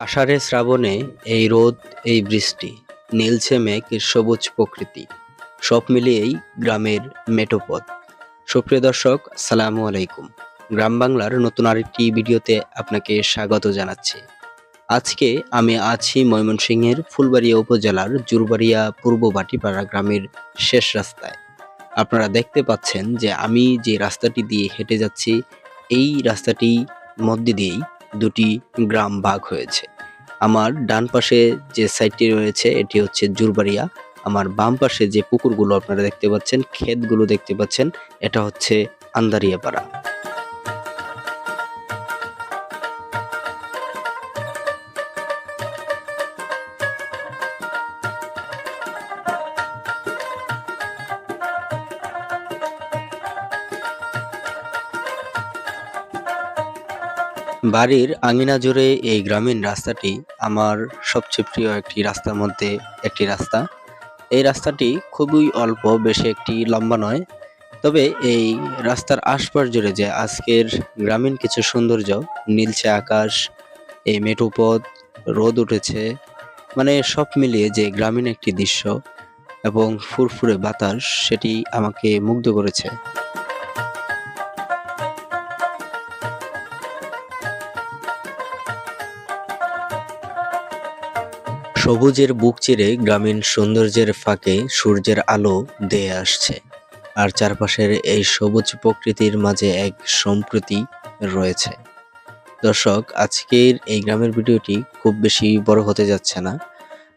আষাঢ়ে শ্রাবণে এই রোদ, এই বৃষ্টি, নীলছে মেঘ, সবুজ প্রকৃতি, সব মিলিয়েই গ্রামের মেঠোপথ। সুপ্রিয় দর্শক, আসসালামু আলাইকুম। গ্রাম বাংলার নতুন আরেকটি ভিডিওতে আপনাকে স্বাগত জানাচ্ছি। আজকে আমি আছি ময়মনসিংহের ফুলবাড়িয়া উপজেলার জুরবাড়িয়া পূর্ব বাটিপাড়া গ্রামের শেষ রাস্তায়। আপনারা দেখতে পাচ্ছেন যে আমি যে রাস্তাটি দিয়ে হেঁটে যাচ্ছি, এই রাস্তাটির মধ্যে দিয়েই দুটি গ্রাম ভাগ হয়েছে। আমার ডান পাশে যে সাইডটি রয়েছে এটি হচ্ছে জুরবাড়িয়া, আমার বাম পাশে যে পুকুরগুলো আপনারা দেখতে পাচ্ছেন, ক্ষেতগুলো দেখতে পাচ্ছেন, এটা হচ্ছে আন্দারিয়া পাড়া। বাড়ির আঙিনা জুড়ে এই গ্রামীণ রাস্তাটি আমার সবচেয়ে প্রিয় একটি রাস্তার মধ্যে একটি রাস্তা। এই রাস্তাটি খুবই অল্প, বেশি একটি লম্বা নয়, তবে এই রাস্তার আশপাশ জুড়ে যে আজকের গ্রামীণ কিছু সৌন্দর্য, নীলছে আকাশ, এই মেঠো পথ, রোদ উঠেছে, মানে সব মিলিয়ে যে গ্রামীণ একটি দৃশ্য এবং ফুরফুরে বাতাস, সেটি আমাকে মুগ্ধ করেছে। সবুজের বুক চিরে গ্রামীণ সৌন্দর্যের ফাঁকে সূর্যের আলো ধেয়ে আসছে, আর চারপাশের এই সবুজ প্রকৃতির মাঝে এক সম্প্রীতি রয়েছে। দর্শক, আজকের এই গ্রামের ভিডিওটি খুব বেশি বড় হতে যাচ্ছে না।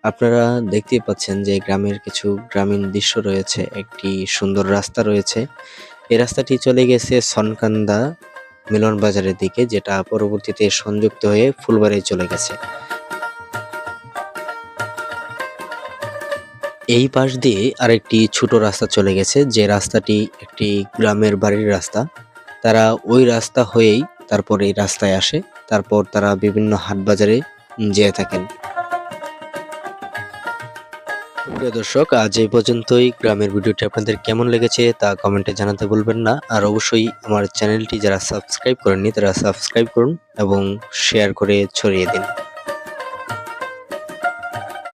আপনারা দেখতেই পাচ্ছেন যে গ্রামের কিছু গ্রামীণ দৃশ্য রয়েছে, একটি সুন্দর রাস্তা রয়েছে। এই রাস্তাটি চলে গেছে সনকান্দা মিলন বাজারের দিকে, যেটা পরবর্তীতে সংযুক্ত হয়ে ফুলবাড়ি চলে গেছে। এই পাশ দিয়ে আরেকটি ছোট রাস্তা চলে গেছে, যে রাস্তাটি একটি গ্রামের বাড়ির রাস্তা। তারা ওই রাস্তা হয়েই তারপর এই রাস্তায় আসে, তারপর তারা বিভিন্ন হাট বাজারে যেয়ে থাকেন। প্রিয় দর্শক, আজ এই পর্যন্তই। গ্রামের ভিডিওটি আপনাদের কেমন লেগেছে তা কমেন্টে জানাতে ভুলবেন না। আর অবশ্যই আমার চ্যানেলটি যারা সাবস্ক্রাইব করেননি তারা সাবস্ক্রাইব করুন এবং শেয়ার করে ছড়িয়ে দিন।